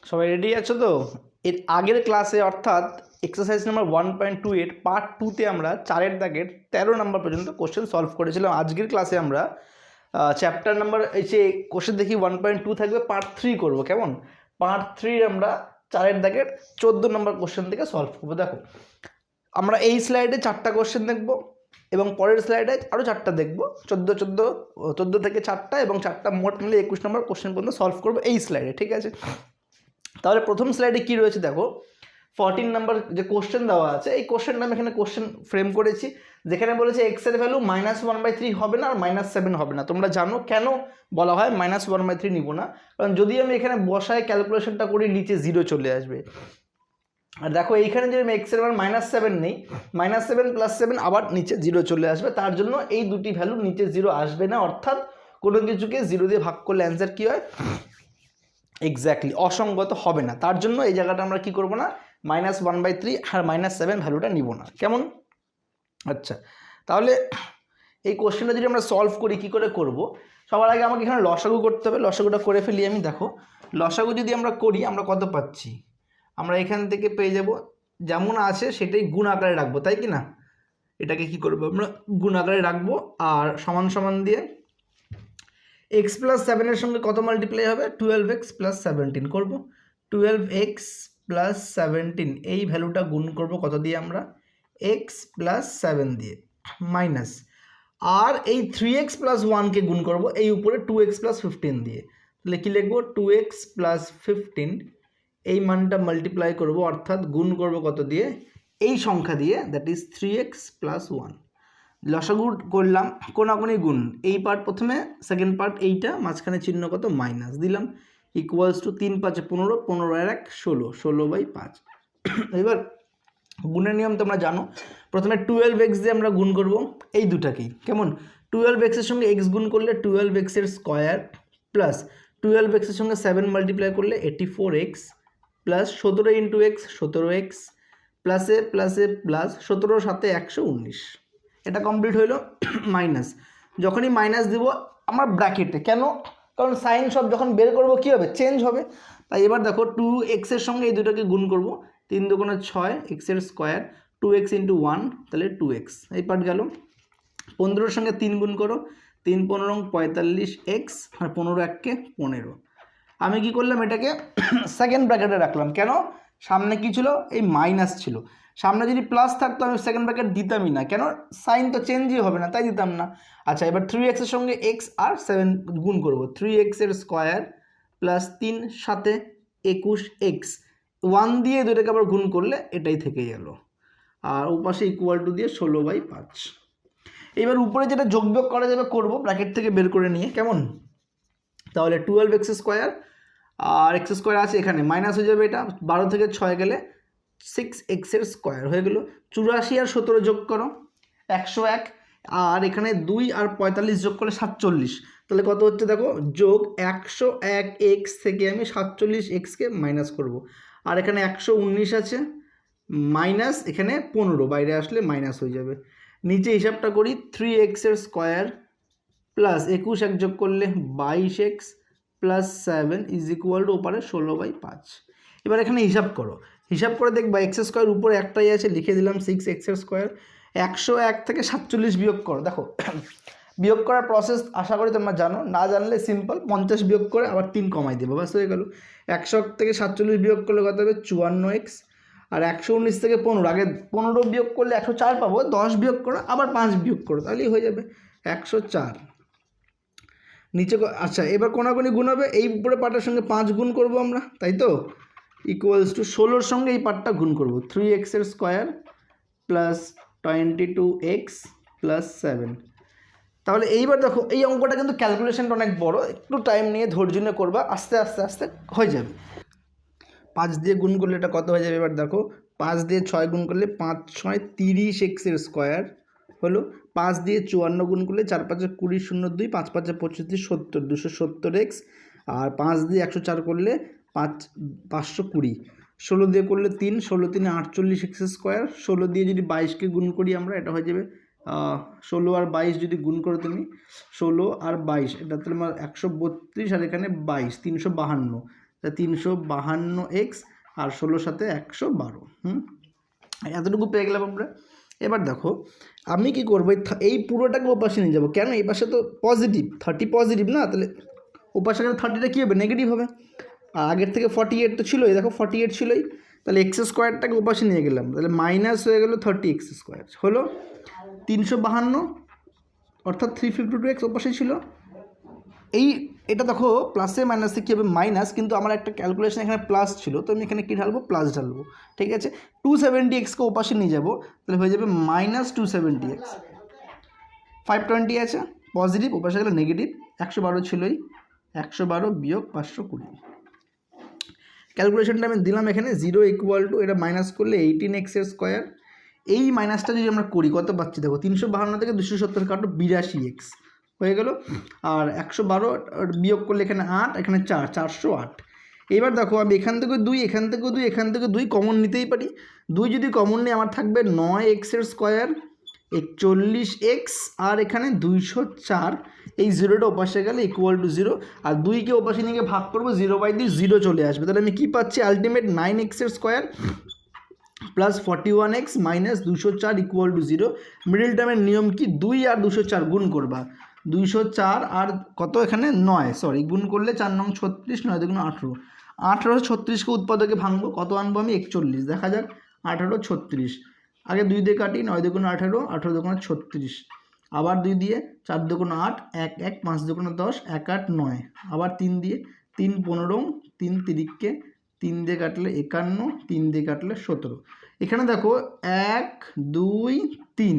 সবাই রেডি আছো তো? এর আগের ক্লাসে অর্থাৎ এক্সারসাইজ নাম্বার 1.28 পার্ট 2তে আমরা 4 দাগের 13 নম্বর পর্যন্ত কোশ্চেন সলভ করেছিলাম। আজকের ক্লাসে আমরা চ্যাপ্টার নাম্বার এই যে কোশ্চেন দেখি 1.2 থাকবে, পার্ট 3 করব। কেমন? পার্ট 3 আমরা 4 দাগের 14 নম্বর কোশ্চেন থেকে সলভ করবো। দেখো, আমরা এই স্লাইডে 4টা কোশ্চেন দেখব এবং পরের স্লাইডে আরও 4টা দেখব। 14 থেকে 4টা এবং 4টা মোট মিলে 21 নম্বর কোশ্চেন পর্যন্ত সলভ করবো এই স্লাইডে, ঠিক আছে? তাহলে প্রথম স্লাইডে কি রয়েছে দেখো, 14 নাম্বার যে কোশ্চেন দেওয়া আছে, এই কোশ্চেনটা আমি এখানে কোশ্চেন ফ্রেম করেছি, যেখানে বলেছে এক্স এর ভ্যালু -1/3 হবে না আর -7 হবে না। তোমরা জানো কেন বলা হয় -1/3 নিব না, কারণ যদি আমি এখানে বসায় ক্যালকুলেশনটা করি নিচে 0 চলে আসবে। আর দেখো এইখানে যদি আমি এক্স এর মান -7 নেই, -7 + 7 আবার নিচে 0 চলে আসবে। তার জন্য এই দুটি ভ্যালু নিচে 0 আসবে না, অর্থাৎ কোনো কিছুকে 0 দিয়ে ভাগ করলে অ্যান্সার কী হয়? এক্স্যাক্টলি অসঙ্গত হবে না। তার জন্য এই জায়গাটা আমরা কি করব না, -1/3 আর -7 ভ্যালুটা নিব না। কেমন? আচ্ছা, তাহলে এই কোশ্চেনটা যদি আমরা সলভ করি, কি করে করব? সবার আগে আমাকে এখানে লসাগু করতে হবে। লসাগুটা করে ফেলি আমি। দেখো, লসাগু যদি আমরা করি, আমরা কত পাচ্ছি? আমরা এখান থেকে পেয়ে যাব যেমন আছে সেটাই গুণ আকারে রাখবো, তাই কি না? এটাকে কি করবো আমরা? গুণ আকারে রাখবো আর সমান সমান দিয়ে x + 7 এর সঙ্গে কত মাল্টিপ্লাই হবে? 12x + 17 করব। 12x + 17 এই ভ্যালুটা গুণ করব কত দিয়ে? আমরা x + 7 দিয়ে, মাইনাস আর এই 3x + 1কে গুণ করব এই উপরে 2x + 15 দিয়ে। তাহলে কী লিখব? 2x + 15 এই মানটা মাল্টিপ্লাই করব, অর্থাৎ গুণ করব কত দিয়ে? এই সংখ্যা দিয়ে, দ্যাট ইজ 3x + 1। লসাগু করলাম, কোনাকুনি গুণ, এই পার্ট প্রথমে, সেকেন্ড পার্ট এইটা, মাঝখানে চিহ্ন কত? মাইনাস দিলাম, ইকুয়ালস টু 3 × 5 = 15, 15 আর 1 16, 16/5। এবার গুণের নিয়ম তোমরা জানো, প্রথমে 12x দিয়ে আমরা গুণ করব এই দুটাকেই। কেমন? 12x এর সঙ্গে x গুণ করলে 12x এর স্কোয়ার, প্লাস 12x এর সঙ্গে 7 মাল্টিপ্লাই করলে 84x, প্লাস 17 × x 17x, প্লাসে প্লাসে প্লাস 17 7 119। এটা কমপ্লিট হইলো। মাইনাস, যখনই মাইনাস দিব আমরা ব্র্যাকেটে, কেন? কারণ সাইন সব যখন বের করব কী হবে? চেঞ্জ হবে। তাই এবার দেখো 2x এর সঙ্গে এই দুটোকে গুণ করব, 3 × 2 = 6, x এর স্কোয়ার, 2x × 1, তাহলে 2x, এই পার্ট গেল। 15 সঙ্গে 3 গুণ করো, 3 × 15 = 45x, আর 15 1 = 15। আমি কি করলাম? এটাকে সেকেন্ড ব্র্যাকেটে রাখলাম। কেন? সামনে কি ছিল? এই মাইনাস ছিল। সামনে যদি প্লাস থাকতো আমি সেকেন্ড ব্র্যাকেট দিতামই না, কেন? সাইন তো চেঞ্জই হবে না, তাই দিতাম না। আচ্ছা, এবার 3x এর সঙ্গে x আর 7 গুণ করব, 3x এর স্কোয়ার প্লাস 3 7 21x, 1 দিয়ে দুটোকে আবার গুণ করলে এটাই থেকে গেল, আর ওপাশে ইকুয়াল টু দিয়ে 16/5। এবার উপরে যেটা যোগ বিয়োগ করা যাবে করব ব্র্যাকেট থেকে বের করে নিয়ে। কেমন? তাহলে 12x² আর x² আছে এখানে, মাইনাস হয়ে যাবে, এটা 12 থেকে 6 গেলে 6x এর স্কোয়ার হয়ে গেল। 84 আর 17 যোগ করো, 101, আর এখানে 2 আর 45 যোগ করলে 47। তাহলে কত হচ্ছে দেখো? যোগ 101x থেকে আমি 47xকে মাইনাস করব, আর এখানে 119 আছে, মাইনাস এখানে 15 বাইরে আসলে মাইনাস হয়ে যাবে। নিচে হিসাবটা করি, 3x এর স্কোয়ার প্লাস 21 এক যোগ করলে 22x প্লাস 7 = ওপারে 16/5। এবার এখানে হিসাব করো, হিসাব করে দেখবা x² উপরে একটাই আছে, লিখে দিলাম 6x²। 101 থেকে 47 বিয়োগ করো। দেখো, বিয়োগ করার প্রসেস আশা করি তোমরা জানো, না জানলে সিম্পল, 50 বিয়োগ করে আবার 3 কমাই দেবো, বাস হয়ে গেল। 100 থেকে 47 বিয়োগ করলে কত হবে? 54x, আর 119 থেকে 15, আগে 15 বিয়োগ করলে 104 পাবো, 10 বিয়োগ করো আবার 5 বিয়োগ করো, তাহলেই হয়ে যাবে 104। নিচে আচ্ছা, এবার কোনাকুনি গুণ হবে, এই উপরে পার্টের সঙ্গে 5 গুণ করব আমরা, তাই তো, ইকুয়ালস টু 16 সঙ্গে এই পার্টটা গুণ করব, 3x এর স্কোয়ার প্লাস 22x প্লাস 7। তাহলে এইবার দেখো, এই অঙ্কটা কিন্তু ক্যালকুলেশনটা অনেক বড়, একটু টাইম নিয়ে ধৈর্য নিয়ে করবা, আস্তে আস্তে আস্তে হয়ে যাবে। 5 দিয়ে গুণ করলে এটা কত হয়ে যাবে? এবার দেখো, 5 দিয়ে 6 গুণ করলে 5 6 30x এর স্কোয়ার হলো, 5 দিয়ে 54 গুণ করলে 4 5 20 0 2, 5 5 25 70, 270x, আর 5 দিয়ে 104 করলে 520, 16 দিয়ে করলে 3, 16 3 48x স্কোয়ার, 16 দিয়ে যদি 22কে গুণ করি আমরা, এটা হয়ে যাবে 16 আর 22 যদি গুণ করো তুমি, 16 আর 22, এটা তাহলে আমার 132, আর এখানে 22, 352, 352x আর 16 সাথে 112। এতটুকু পেয়ে গেলাম আমরা। এবার দেখো আমি কি করবো, এই পুরোটাকে ওপাশে নিয়ে যাবো। কেন? এই পাশে তো পজিটিভ, 30 পজিটিভ না, তাহলে ওপাশে গেলে 30টা কী হবে, নেগেটিভ হবে। আর আগের থেকে 48 তো ছিলোই, দেখো 48 ছিলোই, তাহলে এক্স স্কোয়ারটাকে ওপাশে নিয়ে গেলাম, তাহলে মাইনাস হয়ে গেলো 30x স্কোয়ার হলো 352, অর্থাৎ 352x ওপাশে ছিল। এটা দেখো প্লাসে মাইনাসে কী হবে, মাইনাস, কিন্তু আমার একটা ক্যালকুলেশন এখানে প্লাস ছিল, তো আমি এখানে কী ঢালবো, প্লাস ঢালবো। ঠিক আছে, 270xকে ওপাশে নিয়ে যাবো, তাহলে হয়ে যাবে মাইনাস 270x। 520 আছে পজিটিভ, ওপাশে গেলে নেগেটিভ, 112 ছিলই, 112 বিয়োগ 520। ক্যালকুলেশনটা আমি দিলাম এখানে, 0 ইকুয়াল টু, এটা মাইনাস করলে 18x স্কোয়ার। এই মাইনাসটা যদি আমরা করি কত পাচ্ছি দেখো, 352 থেকে 270 কাটো 82x হয়ে গেল। আর 112 বিয়োগ করলে এখানে 8, এখানে 4, 408। এবার দেখো আমি এখান থেকে 2, এখান থেকে 2, এখান থেকে 2 কমন নিতেই পারি। 2 যদি কমন নিয়ে আমার থাকবে 9x স্কোয়ার, 41x, আর এখানে 204। এই 0টা ওপাশে গেলে ইকুয়াল টু 0, আর 2কে ওপাশে নিয়ে ভাগ করবো, 0/2 0 চলে আসবে। তাহলে আমি কী পাচ্ছি, ultimate 9x square plus 41x minus 204 equal to 0। Middle টার্মের নিয়ম কি, 2 আর 204 গুণ করবা, 204 আর কত এখানে 9, সরি, গুণ করলে 4 9 36, 9 2 18, 1836কে উৎপাদকে ভাঙবো, কত আনবো আমি, 41। দেখা যাক, 18 36, আগে 2 দিয়ে কাটি, 9 2 18, 18 2 36, আবার 2 দিয়ে, 4 2 8, 1 1, 5 2 10, 1 8 9, আবার 3 দিয়ে, 3 15, 3 3কে 3 দিয়ে কাটলে 51, 3 দিয়ে কাটলে 17। এখানে দেখো 1 2 3,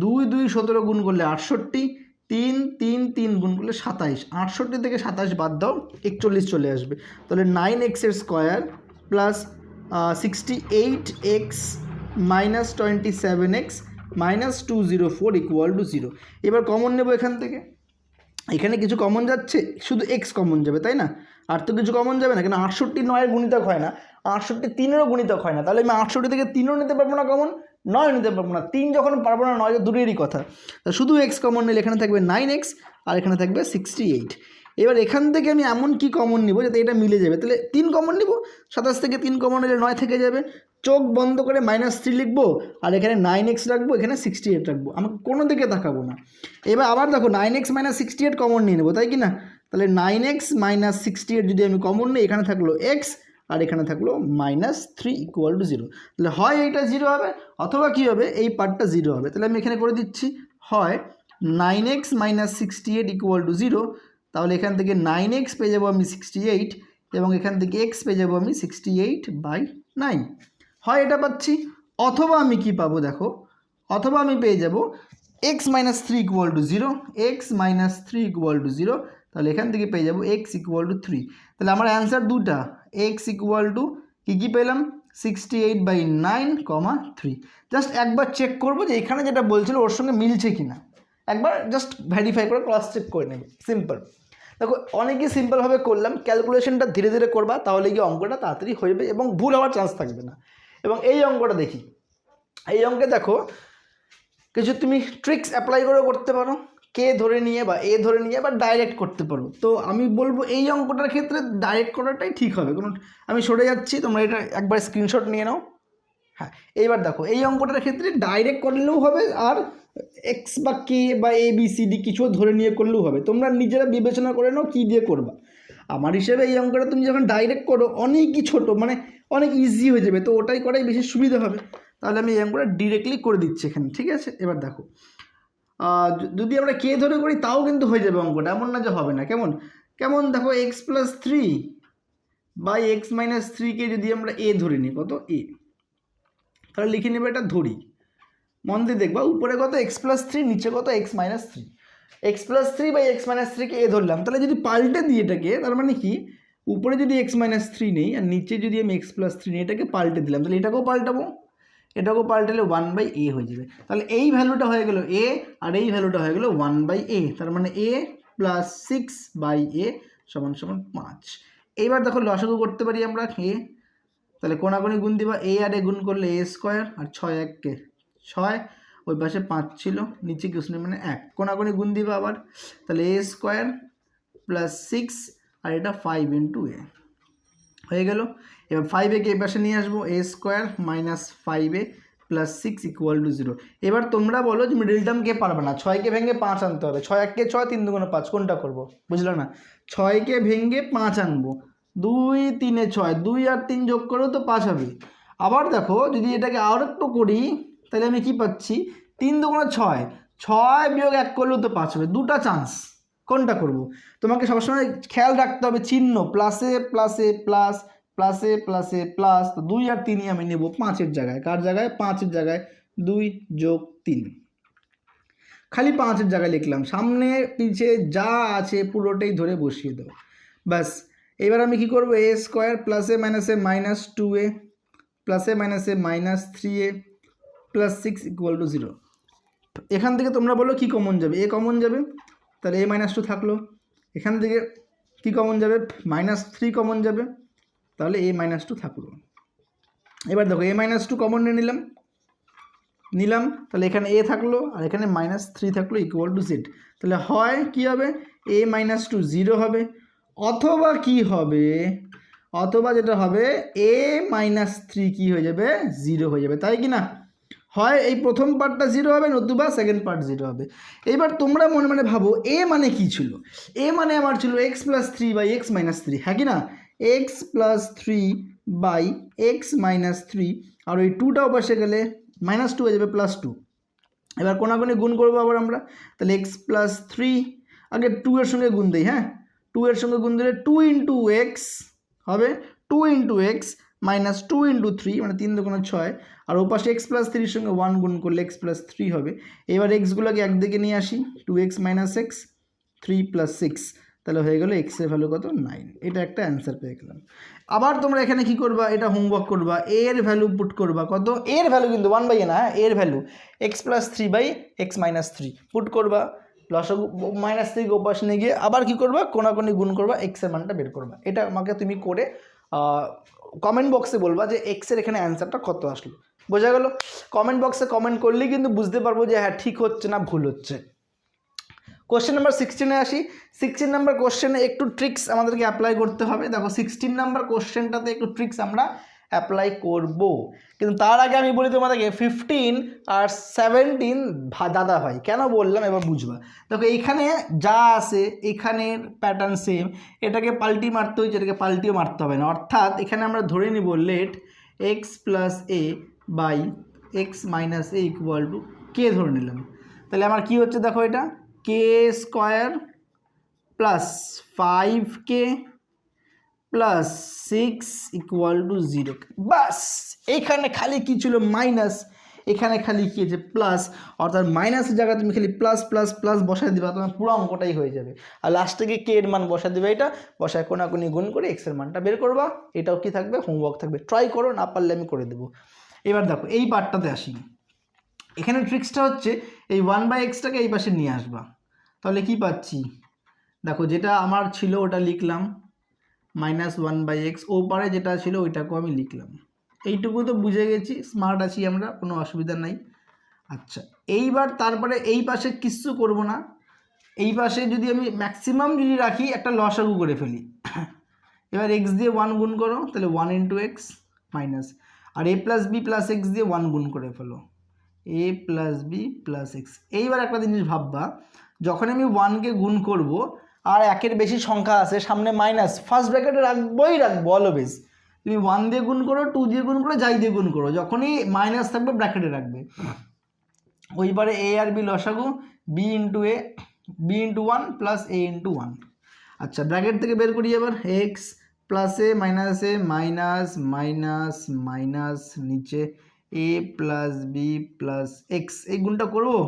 2 2 17 গুণ করলে 68, 3 3 3 গুণ করলে 27, 68 থেকে 27 বাদ দাও, 41 চলে আসবে। তাহলে 9x square plus 68x minus 27x minus 204 equal to 0। এবার কমন নেব এখান থেকে, এখানে কিছু কমন যাচ্ছে, শুধু এক্স কমন যাবে, তাই না? আর তো কিছু কমন যাবে না, কেন 68 9-এর গুণিতক হয় না, 68 3-এরও গুণিতক হয় না, তাহলে আমি 68 থেকে 3ও নিতে পারবো না কমন, 9 নিতে পারবো না। 3 যখন পারবো না, 9 দূরেরই কথা, তা শুধু এক্স কমন নিলে এখানে থাকবে 9x আর এখানে থাকবে 68। এবার এখান থেকে আমি এমন কি কমন নিব যাতে এটা মিলে যাবে, তাহলে 3 কমন নিব, 27 থেকে 3 কমন নিলে 9 থেকে যাবে, চোখ বন্ধ করে -3 লিখবো, আর এখানে 9x রাখবো, এখানে 68 রাখবো, আমাকে কোনো দিকে তাকাবো না। এবার আবার দেখো 9x - 68 কমন নিয়ে নেবো, তাই কি না? তাহলে 9x - 68 যদি আমি কমন নিই, এখানে থাকলো x আর এখানে থাকলো -3 ইকুয়াল টু 0। তাহলে হয় এইটা 0 হবে, অথবা কী হবে, এই পার্টটা 0 হবে। তাহলে আমি এখানে করে দিচ্ছি, হয় 9x - 68 ইকুয়াল টু 0, তাহলে এখান থেকে 9x পেয়ে যাবো আমি 68, এবং এখান থেকে x পেয়ে যাবো আমি 68/9। হয় এটা পাচ্ছি, অথবা আমি কি পাবো দেখো, অথবা আমি পেয়ে যাব x - 3 equal to 0, x - 3 equal to 0, তাহলে এখান থেকে পেয়ে যাবো x ইকুয়াল টু 3। তাহলে আমার অ্যান্সার দুটা, x ইকুয়াল টু কী পেলাম, 68/9, 3। জাস্ট একবার চেক করবো যে এখানে যেটা বলছিল ওর সঙ্গে মিলছে কি না, একবার জাস্ট ভেরিফাই করে ক্রস চেক করে নেবে, সিম্পল। দেখো অনেকই সিম্পলভাবে করলাম, ক্যালকুলেশনটা ধীরে ধীরে করবা, তাহলে গিয়ে অঙ্কটা তাড়াতাড়ি হয়ে যাবে এবং ভুল হওয়ার চান্স থাকবে না। এবং এই অঙ্কটা দেখি, এই অঙ্কে দেখো কিছু তুমি ট্রিক্স অ্যাপ্লাই করে করতে পারো, কে ধরে নিয়ে বা এ ধরে নিয়ে, বা ডাইরেক্ট করতে পারো। তো আমি বলবো এই অঙ্কটার ক্ষেত্রে ডাইরেক্ট করাটাই ঠিক হবে, কারণ আমি সরে যাচ্ছি, তোমরা এটা একবার স্ক্রিনশট নিয়ে নাও। হ্যাঁ, এইবার দেখো এই অঙ্কটার ক্ষেত্রে ডাইরেক্ট করলেও হবে, আর এক্স বা কে বা এ বি সি ডি কিছু ধরে নিয়ে করলেও হবে, তোমরা নিজেরা বিবেচনা করে নাও কী দিয়ে করবা। আমার হিসেবে এই অঙ্কটা তুমি যখন ডাইরেক্ট করো অনেকই ছোটো, মানে অনেক ইজি হয়ে যাবে, তো ওটাই করাই বেশি সুবিধা হবে। তাহলে আমি এই অঙ্কটা ডিরেক্টলি করে দিচ্ছি এখানে, ঠিক আছে? এবার দেখো যদি আমরা কে ধরে করি তাও কিন্তু হয়ে যাবে অঙ্কটা, এমন না যে হবে না। কেমন কেমন দেখো, x+3 বাই x - 3কে যদি আমরা এ ধরে নিই, কত এ, তাহলে লিখে নেবে এটা ধরি, মন দিয়ে দেখবা, উপরে কত x+3, নিচে কত x - 3, x+3 বাই x - 3কে এ ধরলাম। তাহলে যদি পাল্টে দিই এটাকে, তার মানে কি, উপরে যদি x - 3 নেই আর নিচে যদি আমি x+3 নিই, এটাকে পাল্টে দিলাম, তাহলে এটাকেও পাল্টাবো, এটাকেও পাল্টালে 1/a হয়ে যাবে। তাহলে এই ভ্যালুটা হয়ে গেল a, আর এই ভ্যালুটা হয়ে গেল 1/a, তার মানে a + 6/a = 5। এইবার দেখো লসাগু করতে পারি আমরা a, তাহলে কোনাকুনি গুণ দিবা, a আর a গুণ করলে a স্কোয়ার, আর 6 1-কে 6, ওই পাশে 5 ছিল, নিচে কিছু নেই মানে 1, কোনাকুনি গুণ দিবা আবার, তাহলে a স্কোয়ার + 6, আর এটা 5 × a। হয়ে গেল। এবার 5a-কে এই পাশে নিয়ে আসবো, a square minus 5a plus 6 equal to 0। এবার তোমরা বলো যে মিডিল টার্ম কে পারবে না, 6কে ভেঙে 5 আনতে হবে। 6 1 কে 6, 3 2 5, কোনটা করবো বুঝলো না? 6কে ভেঙে 5 আনবো, 2 3 6, 2 আর 3 যোগ করেও তো 5 হবে। আবার দেখো যদি এটাকে আর একটু করি তাহলে আমি কি পাচ্ছি, 3 2 6, 6 বিয়োগ 1 করলেও তো 5 হবে। দুটা চান্স, কোনটা করব? তোমাকে সবসময় খেয়াল রাখতে হবে চিহ্ন, প্লাসে প্লাসে প্লাস, প্লাসে প্লাসে প্লাস। তো 2 আর 3ই আমি নেব 5-এর জায়গায়। কার জায়গায়? 5-এর জায়গায় 2 যোগ 3, খালি 5-এর জায়গায় লিখলাম। সামনে পিছে যা আছে পুরোটাই ধরে বসিয়ে দেবো, ব্যাস। এবার আমি কি করব, a স্কোয়ার প্লাসে মাইনাসে মাইনাস 2a প্লাসে মাইনাসে minus 3a plus 6 equal to 0। এখান থেকে তোমরা বলো কি কমন যাবে? a কমন যাবে, তাহলে a মাইনাস 2 থাকলো। এখান থেকে কি কমন যাবে? মাইনাস 3 কমন যাবে, তাহলে a মাইনাস 2 থাকলো। এবার দেখো a মাইনাস 2 কমন নিয়ে নিলাম, তাহলে এখানে a থাকলো আর এখানে মাইনাস 3 থাকলো ইকুয়াল টু z। তাহলে হয় কি হবে, a মাইনাস 2 0 হবে, অথবা কি হবে, অথবা যেটা হবে a মাইনাস 3 কি হয়ে যাবে, 0 হয়ে যাবে, তাই কি না? হয় এই প্রথম পার্টটা 0 হবে, নতুবা সেকেন্ড পার্ট 0 হবে। এইবার তোমরা মনে মনে ভাবো a মানে কি ছিল? a মানে আমার ছিল x plus 3 by x minus 3, হ্যাঁ কি না? x plus 3 by x minus 3, আর ওই 2টাও পাশে গেলে মাইনাস 2 হয়ে যাবে প্লাস 2। এবার কোনাকুনি গুণ করবো আবার আমরা, তাহলে x প্লাস 3, আগে 2 এর সঙ্গে গুণ দিই, হ্যাঁ 2 এর সঙ্গে গুণ দিলে 2 ইন্টু এক্স হবে, 2 ইন্টু এক্স মাইনাস 2 ইন্টু 3 মানে 3 2 6, আর ও পাশে এক্স প্লাস 3 সঙ্গে 1 গুণ করলে এক্স প্লাস 3 হবে। এবার এক্সগুলোকে একদিকে নিয়ে আসি, 2x মাইনাস এক্স 3 প্লাস 6, তাহলে হয়ে গেল এক্স এর ভ্যালু কত, 9। এটা একটা অ্যান্সার পেয়ে গেলাম। আবার তোমরা এখানে কি করবা, এটা হোমওয়ার্ক করবা, এর ভ্যালু পুট করবা কত, এর ভ্যালু কিন্তু 1/a না, এর value x plus 3 by x minus 3 put করবা, লসাগু মাইনাস 3 গোপাশ নিয়ে গিয়ে আবার কি করবা, কোনাকুনি গুণ করবা, এক্স এর মানটা বের করবা। এটা আমাকে তুমি করে কমেন্ট বক্সে বলবা যে এক্স এর এখানে অ্যান্সারটা কত আসলো। বোঝা গেল? কমেন্ট বক্সে কমেন্ট করলেই কিন্তু বুঝতে পারবো যে হ্যাঁ ঠিক হচ্ছে না ভুল হচ্ছে। কোশ্চেন নাম্বার 16-এ আসি। 16 নাম্বার কোশ্চেনে একটু ট্রিক্স আমাদেরকে অ্যাপ্লাই করতে হবে। দেখো 16 নাম্বার কোশ্চেনটাতে একটু ট্রিক্স আমরা অ্যাপ্লাই করব, কিন্তু তার আগে আমি বলি তোমাদেরকে 15 আর 17 দাদা ভাই কেন বললাম এবার বুঝবা। দেখো এইখানে যা আছে এখানের প্যাটার্ন সেম, এটাকে পাল্টি মারতে হয়েছে, এটাকে পাল্টিও মারতে হবে না। অর্থাৎ এখানে আমরা ধরে নিব let x plus a by x minus a equal to k ধরে নিলাম। তাহলে আমার কি হচ্ছে দেখো, এটা k square plus 5k plus 6 equal to 0। বাস এখানে খালি কি ছিল, মাইনাস, এখানে খালি কি আছে, প্লাস। অর্থাৎ মাইনাসের জায়গায় তুমি খালি প্লাস প্লাস প্লাস বসায় দিবা, তোমার পুরো অঙ্কটাই হয়ে যাবে। আর লাস্টে গিয়ে কে এর মান বসায় দেবে, এটা বসায় কোনাকুনি গুণ করে এক্সের মানটা বের করবা। এটাও কি থাকবে, হোমওয়ার্ক থাকবে, ট্রাই করো, না পারলে আমি করে দেবো। এবার দেখো এই পার্টটাতে আসি। এখানে ট্রিক্সটা হচ্ছে এই 1/xটাকে এই পাশে নিয়ে আসবা, তাহলে কি পাচ্ছি দেখো, যেটা আমার ছিল ওটা লিখলাম মাইনাস 1/x, ও পারে যেটা ছিল ওইটাকেও আমি লিখলাম। এইটুকু তো বুঝে গেছি, স্মার্ট আছি আমরা, কোনো অসুবিধা নাই। আচ্ছা এইবার তারপরে এই পাশে কিচ্ছু করব না, এই পাশে যদি আমি ম্যাক্সিমাম যদি রাখি একটা লসাগু করে ফেলি। এবার x দিয়ে 1 গুণ করো, তাহলে 1 ইন্টু এক্স মাইনাস, আর a plus b plus x দিয়ে 1 গুণ করে ফেলো, a plus b plus x. এইবার একটা জিনিস ভাববা, যখন আমি 1কে গুণ করব আর একের বেশি সংখ্যা আছে সামনে মাইনাস, ফার্স্ট ব্র্যাকেটে রাখবো অলওয়েজ। তুমি 1 দিয়ে গুণ করো, 2 দিয়ে গুণ করো, যাই দিয়ে গুণ করো, যখনই মাইনাস থাকবে ব্র্যাকেটে রাখবে। ওইবারে a আর বি লসাগু, b ইন্টু এ, বি ইন্টু 1 প্লাস এ ইন্টু 1। আচ্ছা ব্র্যাকেট থেকে বের করি এবার, এক্স প্লাসে মাইনাসে মাইনাস মাইনাস মাইনাস নিচে এ প্লাস বি প্লাস এক্স, এই গুণটা করবো,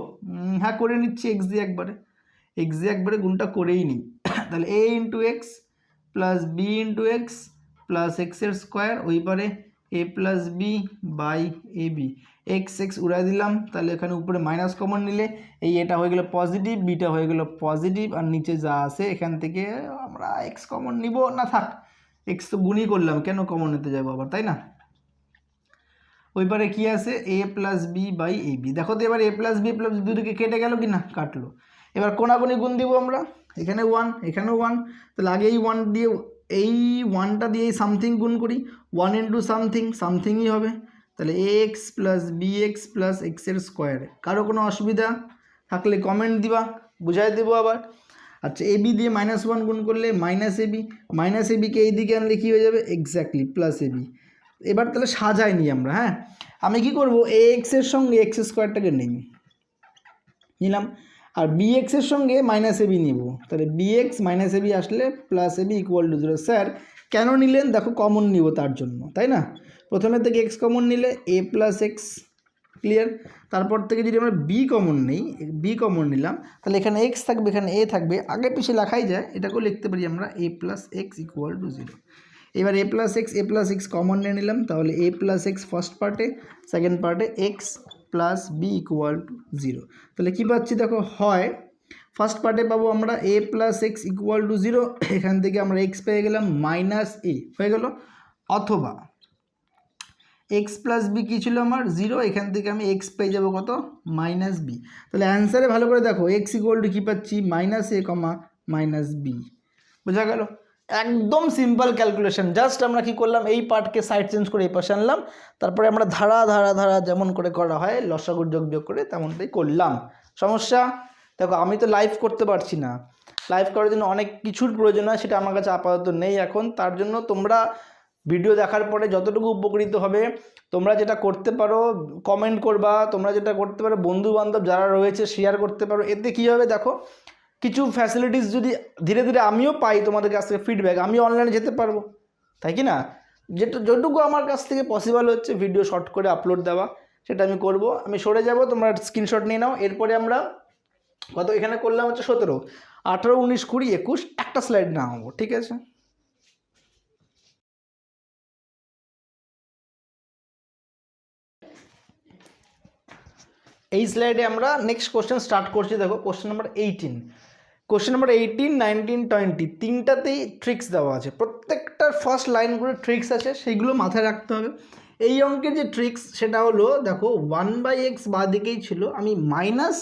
হ্যাঁ করে নিচ্ছি, এক্স দিয়ে একবারে গুণটা করেই নিই। তাহলে a into x plus b into x plus এক্সের স্কোয়ার, ওইবারে a plus b by a b, x x উড়াই দিলাম, তাহলে এখানে উপরে মাইনাস কমন নিলে এই এটা হয়ে গেল পজিটিভ, বিটা হয়ে গেল পজিটিভ, আর নিচে যা আছে এখান থেকে আমরা এক্স কমন নিব না, থাক এক্স তো গুণই করলাম, কেন কমন নিতে যাবো আবার, তাই না। ওইবারে কি আছে, a plus b by a b. দেখো তো এবার এ প্লাস বি প্লাস দুদিকে কেটে গেল কি না, কাটলো। এবার কোনাকুনি গুণ দিব আমরা, এখানে 1 এখানেও 1, তাহলে আগে এই 1 দিয়ে এই ওয়ানটা দিয়ে এই সামথিং গুণ করি, 1 ইন্টু সামথিং সামথিংই হবে, তাহলে x plus b x plus এক্সের স্কোয়ার। কারো কোনো অসুবিধা থাকলে কমেন্ট দিবা, বুঝাই দেবো আবার। আচ্ছা এবি দিয়ে -1 গুণ করলে মাইনাস এবিকে এই দিকে আনলে কী হয়ে যাবে, এক্স্যাক্টলি প্লাস এবি। এবার তাহলে সাজাই নিই আমরা, হ্যাঁ আমি কি করব, এ এক্সের সঙ্গে এক্স স্কোয়ারটাকে নিলাম, আর বি এক্সের সঙ্গে মাইনাস এবি নিব, তাহলে বি এক্স মাইনাস এবি আসলে plus ab equal to 0। Sir কেন নিলেন, দেখো কমন নিব তার জন্য, তাই না? প্রথমে থেকে এক্স কমন নিলে এ প্লাস এক্স, ক্লিয়ার। তারপর থেকে যদি আমরা বি কমন নিই, বি কমন নিলাম, তাহলে এখানে এক্স থাকবে, এখানে এ থাকবে, আগে পিছিয়ে লেখাই যায়, এটাকেও লিখতে পারি আমরা a plus x equal to 0। এবার এ প্লাস এক্স কমন নিয়ে নিলাম, তাহলে এ প্লাস এক্স ফার্স্ট পার্টে, সেকেন্ড পার্টে x plus b equal to 0। তাহলে কী পাচ্ছি দেখো, হয় ফার্স্ট পার্টে পাবো আমরা a plus x equal to 0, এখান থেকে আমরা এক্স পেয়ে গেলাম মাইনাস এ হয়ে গেল, অথবা এক্স প্লাস বি কী ছিল আমার 0, এখান থেকে আমি এক্স পেয়ে যাবো কত, মাইনাস বি। তাহলে অ্যান্সারে ভালো করে দেখো এক্স ইকুয়াল টু কী পাচ্ছি, মাইনাস এ কমা মাইনাস বি, বোঝা গেল? একদম সিম্পল ক্যালকুলেশন। জাস্ট আমরা কি করলাম, এই পার্টকে সাইড চেঞ্জ করে এই পাশে আনলাম, তারপরে আমরা ধারা যেমন করে করা হয় লসাগু যোগ করে তেমনটাই করলাম। সমস্যা দেখো, আমি তো লাইভ করতে পারছি না, লাইভ করার জন্য অনেক কিছুর প্রয়োজন হয়, সেটা আমার কাছে আপাতত নেই এখন। তার জন্য তোমরা ভিডিও দেখার পরে যতটুকু উপকৃত হবে, তোমরা যেটা করতে পারো কমেন্ট করবা, তোমরা যেটা করতে পারো বন্ধু বান্ধব যারা রয়েছে শেয়ার করতে পারো। এতে কী হবে দেখো, কিছু ফ্যাসিলিটিস যদি ধীরে ধীরে আমিও পাই তোমাদের কাছ থেকে ফিডব্যাক, আমিও অনলাইনে যেতে পারবো, তাই কি না? যেটুকু আমার কাছ থেকে পসিবল হচ্ছে ভিডিও শর্ট করে আপলোড দেওয়া, সেটা আমি করব। আমি সরে যাব, তোমরা স্ক্রিনশট নিয়ে নাও। এরপরে আমরা কত এখানে করলাম হচ্ছে 17, 18, 19, 20, 21, একটা স্লাইড না হবো, ঠিক আছে? এই স্লাইডে আমরা নেক্সট কোশ্চেন স্টার্ট করছি। দেখো কোশ্চেন নাম্বার 18, 19, 20 তিনটাতেই ট্রিক্স দেওয়া আছে, প্রত্যেকটার ফার্স্ট লাইনগুলো ট্রিক্স আছে, সেইগুলো মাথায় রাখতে হবে। এই অঙ্কের যে ট্রিক্স সেটা হলো, দেখো 1/x বা দিকেই ছিল, আমি মাইনাস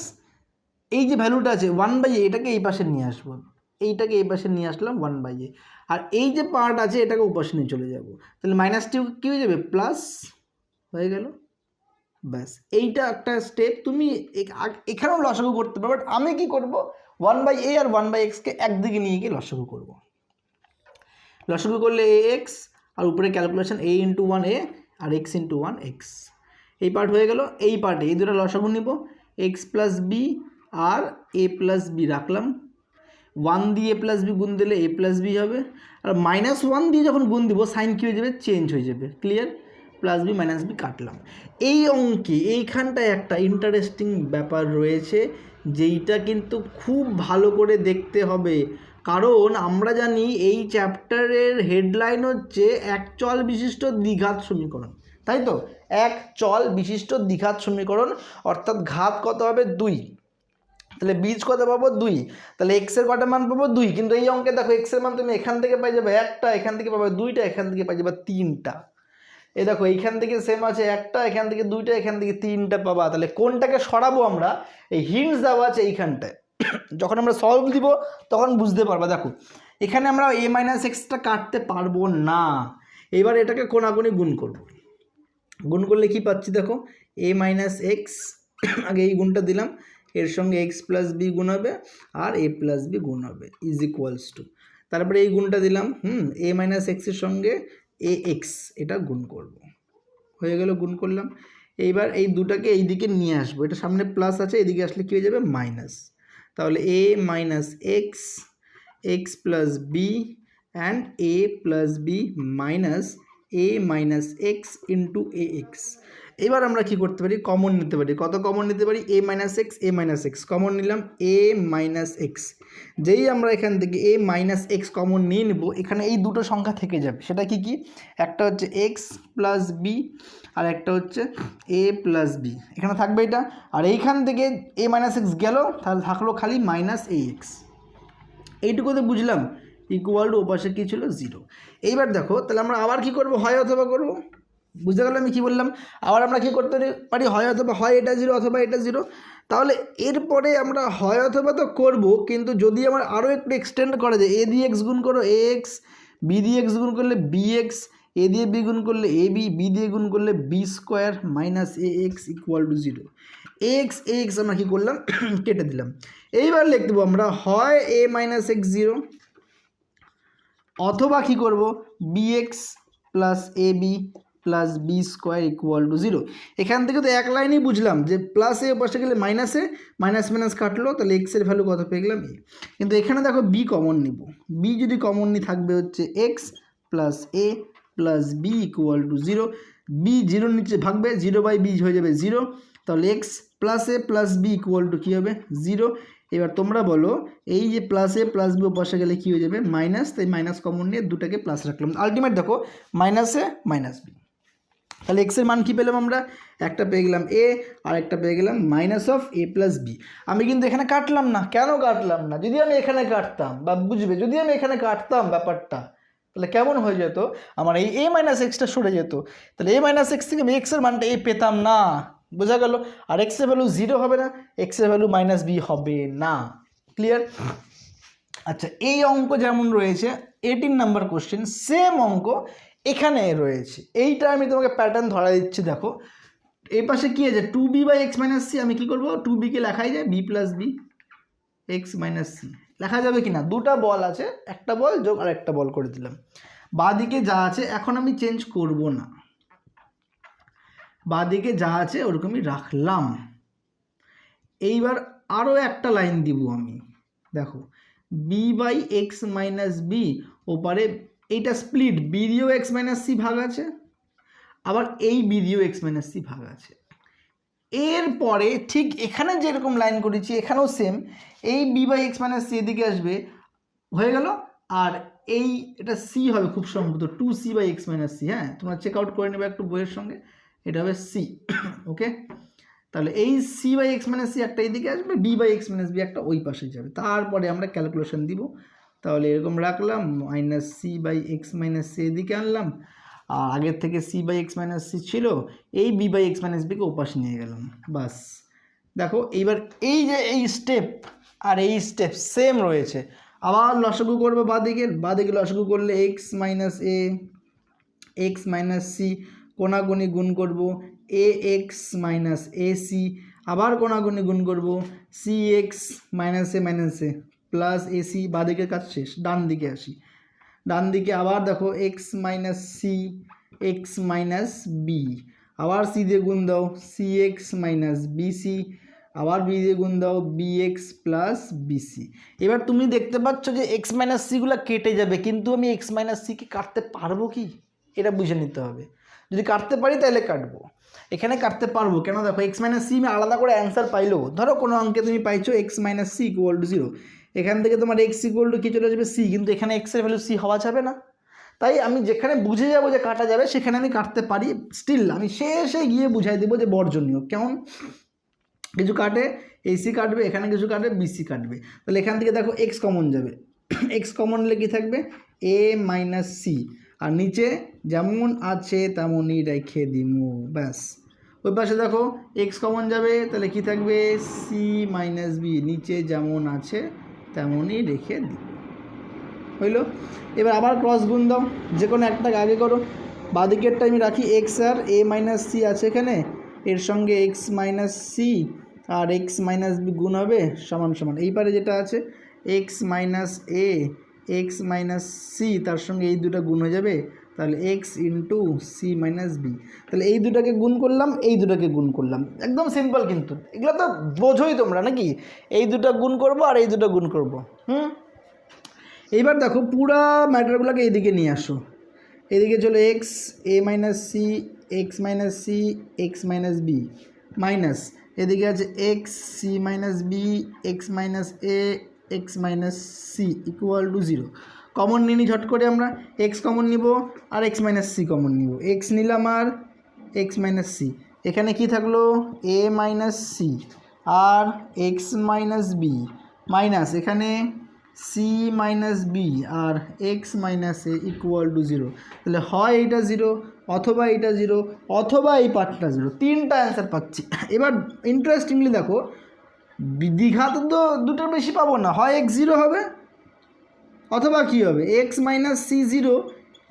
এই যে ভ্যালুটা আছে 1/a, এটাকে এই পাশে নিয়ে আসবো, এইটাকে এই পাশে নিয়ে আসলাম 1/a, আর এই যে পার্ট আছে এটাকে উপাশে নিয়ে চলে যাব, তাহলে মাইনাসটি কী হয়ে যাবে, প্লাস হয়ে গেল। ব্যাস, এইটা একটা স্টেপ। তুমি এখানেও লসাগু করতে পারো, বাট আমি কি করব, 1/a আর 1/xকে একদিকে নিয়ে গিয়ে লসাগু করব। লসাগু করলে ax, আর উপরে ক্যালকুলেশন a ইন্টু 1a আর x ইন্টু 1x, এই পার্ট হয়ে গেল। এই পার্টে এই দুটো লসাগু নিব, x প্লাস বি আর a প্লাস বি রাখলাম, 1 দিয়ে a প্লাস বি গুণ দিলে a প্লাস বি হবে, আর -1 দিয়ে যখন গুণ দিব সাইন কী হয়ে যাবে, চেঞ্জ হয়ে যাবে, clear? Plus b minus b কাটলাম। এই অঙ্কে এইখানটায় একটা ইন্টারেস্টিং ব্যাপার রয়েছে, যেইটা কিন্তু খুব ভালো করে দেখতে হবে, কারণ আমরা জানি এই চ্যাপ্টারের হেডলাইন হচ্ছে এক চল বিশিষ্ট দ্বিঘাত সমীকরণ, তাই তো? এক চল বিশিষ্ট দ্বিঘাত সমীকরণ, অর্থাৎ ঘাত কত হবে, 2, তাহলে বীজ কত পাবো, 2, তাহলে এক্সের কটা মান পাবো, 2। কিন্তু এই অঙ্কে দেখো এক্সের মান তুমি এখান থেকে পাই যাবে একটা, এখান থেকে পাবে 2টা, এখান থেকে পাই যাবে 3টা। এই দেখো এইখান থেকে সেম আছে একটা, এখান থেকে 2টা, এখান থেকে 3টা পাবা। তাহলে কোনটাকে সরাবো আমরা, এই হিন্টস দেওয়া আছে এইখানটায়, যখন আমরা সলভ দিব তখন বুঝতে পারবা। দেখো এখানে আমরা a মাইনাস এক্সটা কাটতে পারবো না, এবার এটাকে কোনাকুনি গুণ করব। গুণ করলে কি পাচ্ছি দেখো, a মাইনাস এক্স, আগে এই গুণটা দিলাম, এর সঙ্গে এক্স প্লাস বি গুণ হবে আর a প্লাস বি গুণ হবে ইজ ইকুয়ালস টু, তারপরে এই গুণটা দিলাম, a মাইনাস এক্সের সঙ্গে ax, এটা গুণ করব, হয়ে গেল, গুণ করলাম। এইবার এই দুটাকে এই দিকে নিয়ে আসবো, এটা সামনে প্লাস আছে, এদিকে আসলে কী হয়ে যাবে, মাইনাস। তাহলে a minus x, x plus b and a plus b minus a minus x into ax। এবার আমরা কি করতে পারি, কমন নিতে পারি। কত কমন নিতে পারি, a মাইনাস এক্স কমন নিলাম, a মাইনাস এক্স। যেই আমরা এখান থেকে a মাইনাস এক্স কমন নিয়ে নেব, এখানে এই দুটো সংখ্যা থেকে যাবে, সেটা কি কি, একটা হচ্ছে এক্স প্লাস বি আর একটা হচ্ছে a প্লাস বি, এখানে থাকবে এটা। আর এইখান থেকে a মাইনাস এক্স গেল, তাহলে থাকলো খালি মাইনাস ax। এইটুকুতে বুঝলাম, ইকুয়াল টু ওপাশে কী ছিল, 0। এইবার দেখো তাহলে আমরা আবার কি করব, হয় অথবা করব, বুঝতে গেল আমি কি বললাম। আবার আমরা কি করতে পারি, হয় অথবা, হয় এটা 0 অথবা এটা 0। তাহলে এরপরে আমরা হয় অথবা তো করব, কিন্তু যদি আমার আরও একটু এক্সটেন্ড করা যায়, a দিয়ে এক্স গুণ করো ax বি দিয়ে এক্স গুণ করলে বি এক্স, এ দিয়ে বি গুণ করলে এ বি, বি দিয়ে গুণ করলে b square minus a x equal to 0। X x আমরা কী করলাম কেটে দিলাম। এইবার লিখে দেবো আমরা হয় এ মাইনাস এক্স 0 অথবা কী করব b x plus a b plus b square equal to 0। এখান থেকে তো এক লাইনেই বুঝলাম যে প্লাস এ পাশে গেলে মাইনাসে, মাইনাস মাইনাস কাটলো, তাহলে এক্সের ভ্যালু কত পেয়ে গেলাম এ। কিন্তু এখানে দেখো বি কমন নিব, বি যদি কমন নিই থাকবে হচ্ছে x plus a plus b equal to 0। B 0 নিচে ভাগবে, 0/বি হয়ে যাবে 0, তাহলে x plus a plus b equal to কী হবে 0। এবার তোমরা বলো এই যে প্লাস এ প্লাস বি বসে গেলে কী হয়ে যাবে মাইনাস, তাই মাইনাস কমন নিয়ে দুটাকে প্লাস রাখলাম, আলটিমেট দেখো মাইনাস এ মাইনাস বি। তাহলে এক্সের মান কী পেলাম আমরা, একটা পেয়ে গেলাম এ আর একটা পেয়ে গেলাম minus of a plus b. আমি কিন্তু এখানে কাটলাম না, কেন কাটলাম না, যদি আমি এখানে কাটতাম বা বুঝবে যদি আমি এখানে কাটতাম ব্যাপারটা তাহলে কেমন হয়ে যেত, আমার এই এ মাইনাস এক্সটা সরে যেত, তাহলে এ মাইনাস এক্স থেকে আমি এক্সের মানটা এ পেতাম না, বোঝা গেল। আর এক্সের ভ্যালু 0 হবে না, এক্সের ভ্যালু মাইনাস বি হবে না, ক্লিয়ার। আচ্ছা এই অঙ্ক যেমন রয়েছে 18 নাম্বার কোশ্চেন, সেম অঙ্ক এখানে রয়েছে। এইটা আমি তোমাকে প্যাটার্ন ধরা দিচ্ছি, দেখো এই পাশে কী আছে 2b/x - c, আমি কী করবো 2bকে লেখাই যায় b + b x - c, লেখা যাবে কি না, দুটা বল আছে, একটা বল যোগ আর একটা বল করে দিলাম। বাঁদিকে যা আছে এখন আমি চেঞ্জ করব না, বাঁদিকে যা আছে ওরকমই রাখলাম। এইবার আরও একটা লাইন দিব আমি, দেখো b/x - b ওপারে এইটা স্প্লিট, বি দিয়েও x - c ভাগ আছে, আবার এই বি দিয়েও x - c ভাগ আছে। এরপরে ঠিক এখানে যেরকম লাইন করেছি এখানেও সেম, এই b/x - c এদিকে আসবে, হয়ে গেল। আর এই এটা c হবে খুব সম্ভবত 2c/x - c, হ্যাঁ তোমরা চেক আউট করে নেবে একটু বইয়ের সঙ্গে, এটা হবে c, ওকে। তাহলে এই c/x - c একটা এইদিকে আসবে, b/x - b একটা ওই পাশে যাবে। তারপরে আমরা ক্যালকুলেশন দিব, তাহলে এরকম রাখলাম -c/x - c এদিকে আনলাম, আর আগের থেকে c/x - c ছিল, এই b/x - bকে ওপাশে নিয়ে গেলাম, বাস। দেখো এইবার এই যে এই স্টেপ আর এই স্টেপ সেম রয়েছে, আবার লসাগু করবো বাঁদিকে লসাগু করলে x - a x - c কোনাগুনি গুণ করব ax - ac, আবার কোনাগুনি গুণ করব cx - a প্লাস ac, বাঁদিকের কাজ শেষ, ডান দিকে আসি। ডান দিকে আবার দেখো x - c x - b, আবার c দিয়ে গুণ দাও cx - bc, আবার b দিয়ে গুণ দাও bx প্লাস bc। এবার তুমি দেখতে পাচ্ছ যে x - c গুলো কেটে যাবে, কিন্তু আমি x - c কে কাটতে পারবো কি, এটা বুঝে নিতে হবে। যদি কাটতে পারি তাহলে কাটবো, এখানে কাটতে পারবো কেন, দেখো x - c আমি আলাদা করে অ্যান্সার পাইলো, ধরো কোনো অঙ্কে তুমি পাইছো x - c = 0, এখান থেকে তোমার x = কি চলে যাবে c, কিন্তু এখানে x এর ভ্যালু c হওয়া যাবে না, তাই আমি যেখানে বুঝে যাব যে কাটা যাবে সেখানে আমি কাটতে পারি, স্টিল আমি শেষে গিয়ে বুঝাই দেবো যে বর্জনীয়। কেমন, কিছু কাটে এসি কাটবে, এখানে কিছু কাটবে বিসি কাটবে, তাহলে এখান থেকে দেখো এক্স কমন যাবে, এক্স কমন নিলে কী থাকবে a - c, আর নিচে যেমন আছে তেমনই রেখে দিমু, ব্যাস। ওই পাশে দেখো এক্স কমন যাবে, তাহলে কি থাকবে c - b, নিচে যেমন আছে তেমনই রেখে দিব, হইল। এবার আবার ক্রস গুণ দাও, যে কোনো একটাকে আগে করো, বাঁদিকেরটা আমি রাখি x আর a - c আছে এখানে, এর সঙ্গে x - c আর x - b গুণ হবে সমান সমান, এই পারে যেটা আছে x - a x - c তার সঙ্গে এই দুটো গুণ হয়ে যাবে, তাহলে x * c - b, তাহলে এই দুটাকে গুণ করলাম, এই দুটাকে গুণ করলাম, একদম সিম্পল। কিন্তু এগুলো তো বোঝোই তোমরা নাকি, এই দুটো গুণ করব আর এই দুটো গুণ করব। এইবার দেখো পুরা ম্যাটারগুলোকে এইদিকে নিয়ে আসো, এদিকে চলো x a - c x - c x - b minus, এদিকে আছে x c - b x - a x - c = 0। Common নিই ঝট করে আমরা, x কমন নিব আর x - c কমন নিব, x নিলাম আর x - c, এখানে কি থাকলো a - c আর x - b মাইনাস, এখানে c - b আর x - a = 0, তাহলে হয় এইটা 0 অথবা এইটা 0 অথবা এই পার্টটা 0, তিনটা অ্যান্সার পাচ্ছি। এবার ইন্টারেস্টিংলি দেখো দ্বিঘাত তো দুটোর বেশি পাবো না, হয় x 0 হবে অথবা কী হবে এক্স মাইনাস সি জিরো,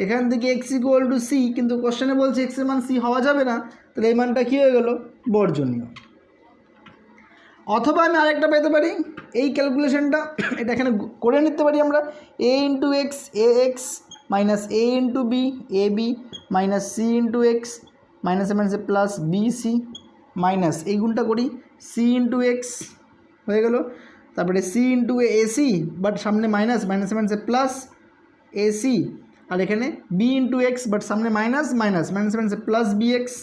এখান থেকে এক্স ইকুয়াল টু সি, কিন্তু কোশ্চেনে বলছে এক্সের মান সি হওয়া যাবে না, তাহলে এই মানটা কী হয়ে গেল বর্জনীয়। অথবা আমি আরেকটা পেতে পারি, এই ক্যালকুলেশনটা এটা এখানে করে নিতে পারি আমরা, a into x a x minus a into b a b minus c into x minus a মাইনাসে প্লাস বি সি মাইনাস এই গুণটা করি সি ইন্টু এক্স হয়ে গেল, তারপরে সি ইন্টু এসি বাট সামনে মাইনাস মাইনাস মাইনাসে প্লাস এসি, আর এখানে বি ইন্টু এক্স বাট সামনে মাইনাস মাইনাস মাইনাস মাইনাসে প্লাস বি এক্স,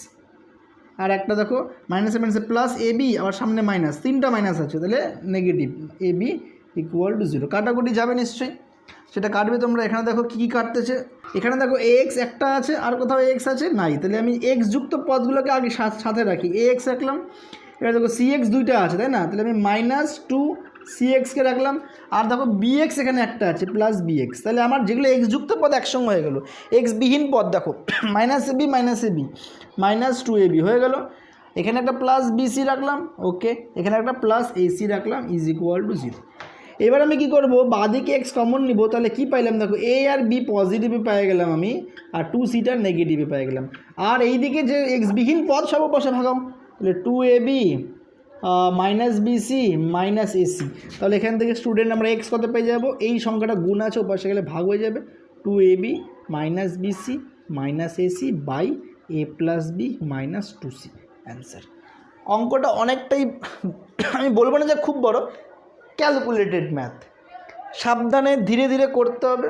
আর একটা দেখো মাইনাসে মাইনাসে প্লাস এ বি আবার সামনে মাইনাস, তিনটা মাইনাস আছে তাহলে negative a b equal to zero. কাটাকুটি যাবে নিশ্চয়ই, সেটা কাটবে তোমরা। এখানে দেখো কী কী কাটতেছে, এখানে দেখো এ এক্স একটা আছে আর কোথাও এক্স আছে নাই, তাহলে আমি এক্স যুক্ত পদগুলোকে আগে সাথে রাখি, এ এক্স রাখলাম, এবার দেখো সি এক্স দুইটা আছে তাই না, তাহলে আমি মাইনাস টু সি এক্সকে রাখলাম, আর দেখো বি এক্স এখানে একটা আছে প্লাস বি এক্স, তাহলে আমার যেগুলো এক্স যুক্ত পদ একসঙ্গে হয়ে গেলো। এক্স বিহীন পদ দেখো minus A b minus two a B হয়ে গেল, এখানে একটা প্লাস বিসি রাখলাম, ওকে, এখানে একটা প্লাস এসি রাখলাম ইজ ইকুয়াল টু জিরো। এবার আমি কী করবো, বাঁদিকে এক্স কমন নিব, তাহলে কী পাইলাম দেখো এ আর বি পজিটিভে পেয়ে গেলাম আমি, আর টু সিটা নেগেটিভে পেয়ে গেলাম, আর এইদিকে যে এক্স বিহীন পদ সব পাশে ভাগাও, তাহলে two a b minus bc minus ac, তাহলে এখান থেকে স্টুডেন্ট আমরা এক্স কত পেয়ে যাবো, এই সংখ্যাটা গুণ আছে ওপাশে গেলে ভাগ হয়ে যাবে, two a b minus bc minus ac by a plus b minus two c answer. অঙ্কটা অনেকটাই আমি বলবো না যে খুব বড়, ক্যালকুলেটেড ম্যাথ, সাবধানে ধীরে ধীরে করতে হবে,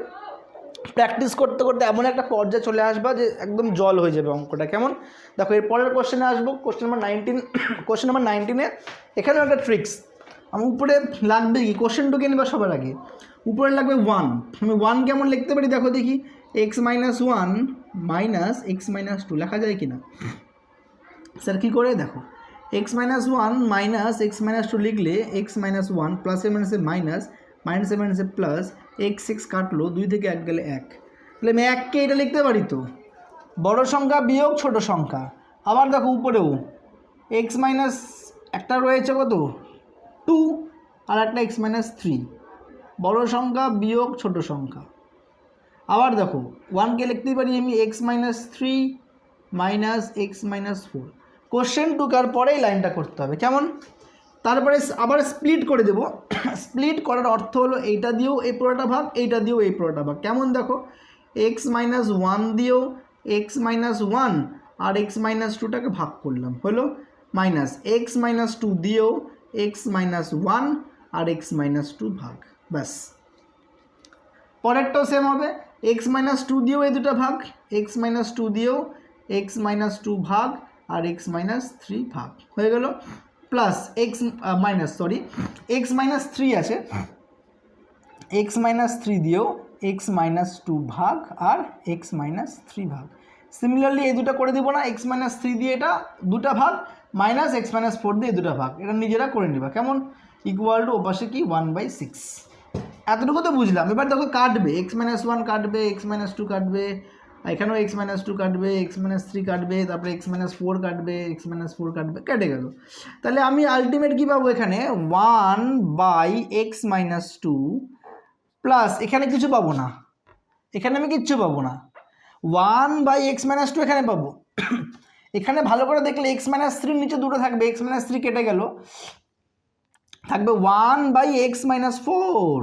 প্র্যাকটিস করতে করতে এমন একটা পর্যায়ে চলে আসবা যে একদম জল হয়ে যাবে অঙ্কটা। কেমন দেখো, এর পরের কোশ্চেনে আসবো, কোশ্চেন নাম্বার 19। কোশ্চেন নাম্বার 19-এ এখানেও একটা ট্রিক্স, আমার উপরে লাগবে কি, কোশ্চেন ঢুকে নিবা সবার আগে, উপরে লাগবে 1, আমি 1 কেমন লিখতে পারি দেখো দেখি, x minus 1 minus x minus 2 লেখা যায় কি না স্যার, কী করে দেখো, x minus 1 minus x minus 2 লিখলে এক্স মাইনাস 1 প্লাসে মাইনাসে মাইনাস মাইনাসে মাইনাসে প্লাস এক্স এক্স কাটলো, 2 থেকে 1 গেলে 1, তাহলে আমি 1কে এটা লিখতে পারি তো, বড় সংখ্যা বিয়োগ ছোট সংখ্যা। আবার দেখো উপরেও এক্স মাইনাস একটা রয়েছে কত 2 আর একটা এক্স মাইনাস 3, বড় সংখ্যা বিয়োগ ছোট সংখ্যা। আবার দেখো 1কে লিখতেই পারি আমি x minus 3 minus x minus 4, question ঢুকার পরেই লাইনটা করতে হবে। কেমন, তারপরে আবার স্প্লিট করে দেব, স্প্লিট করার অর্থ হলো এইটা দিয়েও এই পুরোটা ভাগ, এইটা দিয়েও এই পুরোটা ভাগ। কেমন দেখো, এক্স মাইনাস 1 দিয়েও এক্স মাইনাস 1 আর এক্স মাইনাস 2টাকে ভাগ করলাম, হলো মাইনাস এক্স মাইনাস 2 দিয়েও এক্স মাইনাস 1 আর এক্স মাইনাস 2 ভাগ, ব্যাস। পরেরটাও সেম হবে, এক্স মাইনাস 2 দিয়েও এই দুটা ভাগ, এক্স মাইনাস 2 দিয়েও এক্স মাইনাস 2 ভাগ আর এক্স মাইনাস 3 ভাগ হয়ে গেল, plus x minus x minus 3 আছে, এক্স মাইনাস 3 দিয়েও এক্স মাইনাস 2 ভাগ আর এক্স মাইনাস 3 ভাগ। সিমিলারলি এই দুটো করে দিব না, এক্স মাইনাস 3 দিয়ে এটা দুটা ভাগ মাইনাস এক্স মাইনাস 4 দিয়ে দুটা ভাগ, এটা নিজেরা করে নিবা। কেমন, ইকুয়াল টু ওপাশে কি 1/6, এতটুকু তো বুঝলাম। এবার দেখো কাটবে, এক্স মাইনাস 1 কাটবে, এক্স মাইনাস 2 কাটবে, এখানেও এক্স মাইনাস 2 কাটবে, এক্স মাইনাস 3 কাটবে, তারপরে এক্স মাইনাস 4 কাটবে, এক্স মাইনাস 4 কাটবে, কেটে গেল। তাহলে আমি আলটিমেট কী পাবো, এখানে 1/x মাইনাস 2 প্লাস এখানে কিছু পাবো না, এখানে আমি কিচ্ছু পাবো না, 1/x মাইনাস 2 এখানে পাবো। এখানে ভালো করে দেখলে এক্স মাইনাস 3 নিচে দুটো থাকবে, এক্স মাইনাস 3 কেটে গেল, থাকবে 1/x মাইনাস 4,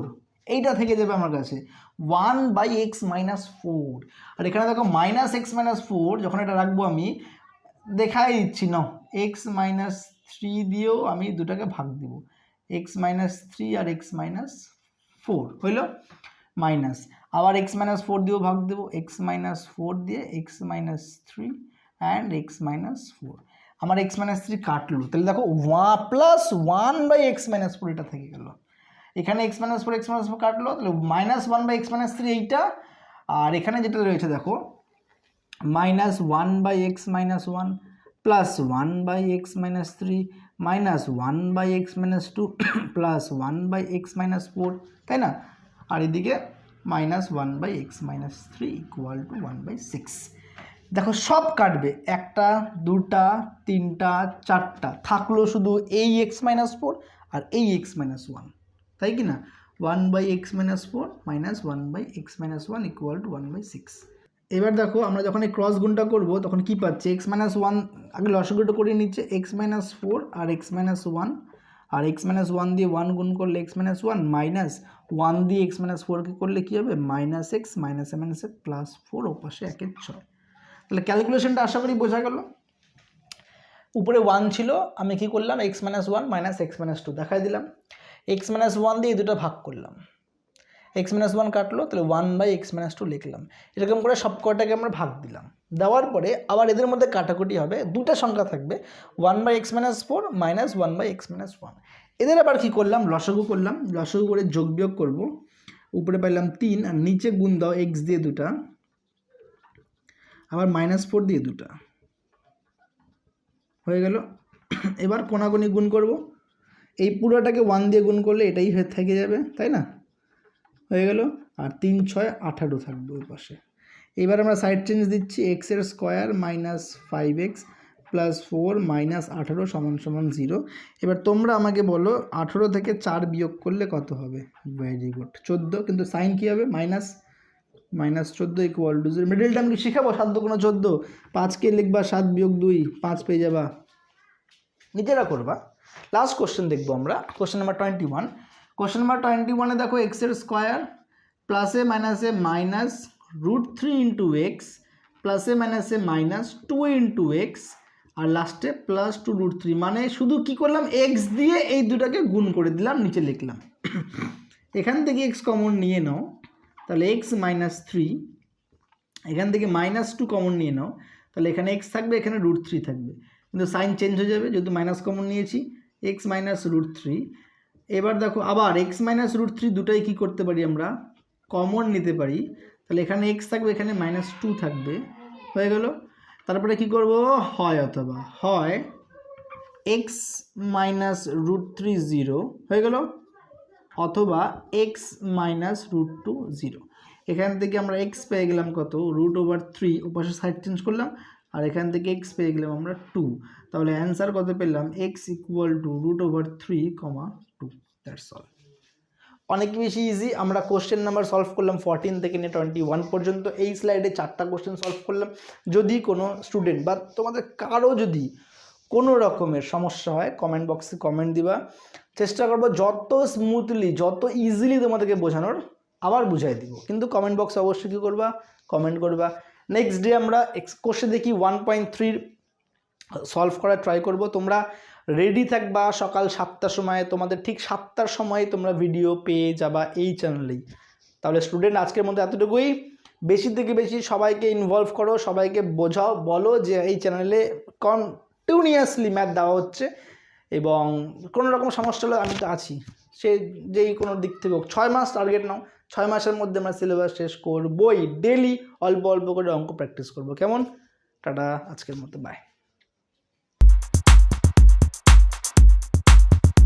এইটা থেকে যাবে আমার কাছে 1/x মাইনাস 4। আর এখানে দেখো মাইনাস এক্স মাইনাস 4, যখন এটা রাখবো আমি দেখাই দিচ্ছি না, এক্স মাইনাস 3 দিয়েও আমি দুটাকে ভাগ দিব, এক্স মাইনাস 3 আর এক্স মাইনাস 4 হইল মাইনাস, আবার এক্স মাইনাস 4 দিয়েও ভাগ দেবো, এক্স মাইনাস 4 দিয়ে x minus 3 and x minus 4, আমার এক্স মাইনাস 3 কাটলো, তাহলে দেখো প্লাস 1/x মাইনাস 4 এটা থেকে গেল, এখানে এক্স মাইনাস 4 এক্স মাইনাস 4 কাটলো, তাহলে মাইনাস 1/x মাইনাস 3 এইটা, আর এখানে যেটা রয়েছে দেখো minus 1/x minus 1 plus 1/x minus 3 minus 1/x minus 2 plus 1/x minus 4, তাই না, আর এদিকে minus 1/x minus 3 equal to 1/6। দেখো সব কাটবে, একটা দুটা তিনটা চারটা, থাকলো শুধু এই এক্স মাইনাস 4 আর এই এক্স মাইনাস 1, তাই কি না, 1/x-4 minus 1/x-1 equal to 1/6। এবার দেখো আমরা যখন এই ক্রস গুণটা করব তখন কি পাচ্ছি, x-1 আগে লসাগুটা করে নিচ্ছে, x-4 আর x-1 আর x-1 দিয়ে 1 গুণ করলে x-1 মাইনাস 1 দিয়ে x-4কে করলে কী হবে, -x মাইনাস -x প্লাস 4 ওপাশে 1/6। তাহলে ক্যালকুলেশনটা আশা করি বোঝা গেল। উপরে 1 ছিল, আমি কি করলাম x-1 মাইনাস x-2 দেখাই দিলাম, x-1 দিয়ে এই দুটো ভাগ করলাম, x-1 কাটলো, তাহলে 1/x-2 লিখলাম। এরকম করে সব কটাকে আমরা ভাগ দিলাম, দেওয়ার পরে আবার এদের মধ্যে কাটাকুটি হবে, দুটো সংখ্যা থাকবে 1/x-4 মাইনাস 1/x-1। এদের আবার কি করলাম, লসাগু করলাম, লসাগু করে যোগ বিয়োগ করবো, উপরে পাইলাম 3 আর নিচে গুণ দাও x দিয়ে দুটা, আবার -4 দিয়ে দুটা, হয়ে গেল। এবার কোনাকুনি গুণ করব, এই পুরোটাকে 1 দিয়ে গুণ করলে এটাই থেকে যাবে, তাই না, হয়ে গেল। আর 3 6 18 থাকবে ওই পাশে। এবার আমরা সাইড চেঞ্জ দিচ্ছি, x-এর square minus 5x plus 4 minus 18 সমান 0। এবার তোমরা আমাকে বলো 18 থেকে 4 বিয়োগ করলে কত হবে, ভেরি গুড 14, কিন্তু সাইন কী হবে, -14 ইকুয়াল টু 0। মিডল টার্ম কি শিখাবো, 7 2 14, 5কে লিখবা 7 বিয়োগ 2 5 পেয়ে যাবা, নিজেরা করবা। লাস্ট কোশ্চেন দেখবো আমরা, কোশ্চেন নাম্বার 21। কোশ্চেন নাম্বার 21-এ দেখো x-এর স্কোয়ার প্লাসে মাইনাসে মাইনাস √3 ইন্টু এক্স প্লাসে মাইনাসে মাইনাস 2 ইন্টু এক্স আর লাস্টে প্লাস 2 √3, মানে শুধু কি করলাম, এক্স দিয়ে এই দুটাকে গুণ করে দিলাম, নিচে লিখলাম। এখান থেকে এক্স কমন নিয়ে নাও, তাহলে এক্স মাইনাস 3, এখান থেকে -2 কমন নিয়ে নাও, তাহলে এখানে এক্স থাকবে, এখানে √3 থাকবে, কিন্তু সাইন চেঞ্জ হয়ে যাবে যেহেতু মাইনাস কমন নিয়েছি, এক্স মাইনাস √3। এবার দেখো আবার এক্স মাইনাস √3 দুটাই কী করতে পারি আমরা, কমন নিতে পারি, তাহলে এখানে এক্স থাকবে, এখানে -2 থাকবে, হয়ে গেল। তারপরে কি করব, হয় অথবা হয় এক্স মাইনাস √3 0 হয়ে গেল, অথবা এক্স মাইনাস √2 0। এখান থেকে আমরা এক্স পেয়ে গেলাম কত, √3, ওপাশে সাইড চেঞ্জ করলাম, আর এখান থেকে এক্স পেয়ে গেলাম আমরা 2। তাহলে অ্যান্সার কত পেলাম, x equal two √3, 2। That's all. অনেক বেশি ইজি। আমরা কোশ্চেন নাম্বার সলভ করলাম 14 থেকে নিয়ে 21 পর্যন্ত। এই স্লাইডে 4টা কোশ্চেন সলভ করলাম। যদি কোনো স্টুডেন্ট বা তোমাদের কারো যদি কোনো রকমের সমস্যা হয় কমেন্ট বক্সে কমেন্ট দিবা, চেষ্টা করবো যত স্মুথলি যত ইজিলি তোমাদেরকে বোঝানোর, আবার বুঝাই দিব, কিন্তু কমেন্ট বক্সে অবশ্যই কী করবা, কমেন্ট করবা। নেক্সট ডে আমরা কোশ্চেন দেখি 1.3 সলভ করার ট্রাই করব। তোমরা রেডি থাকবা সকাল 7টার সময়, তোমাদের ঠিক 7টার সময় তোমরা ভিডিও পেয়ে যাবা এই চ্যানেলেই। তাহলে স্টুডেন্ট আজকের মধ্যে এতটুকুই। বেশি থেকে বেশি সবাইকে ইনভলভ করো, সবাইকে বোঝাও, বলো যে এই চ্যানেলে কন্টিনিউয়াসলি ম্যাথ দেওয়া হচ্ছে, এবং কোনো রকম সমস্যা হলে আমি তো আছি, সে যেই কোনো দিক থেকে হোক। 6 মাস টার্গেট নাও, 6 মাসের মধ্যে আমরা সিলেবাস শেষ করবই। ডেলি অল্প অল্প করে অঙ্ক প্র্যাকটিস করবো, কেমন? টাটা, আজকের মতো বাই।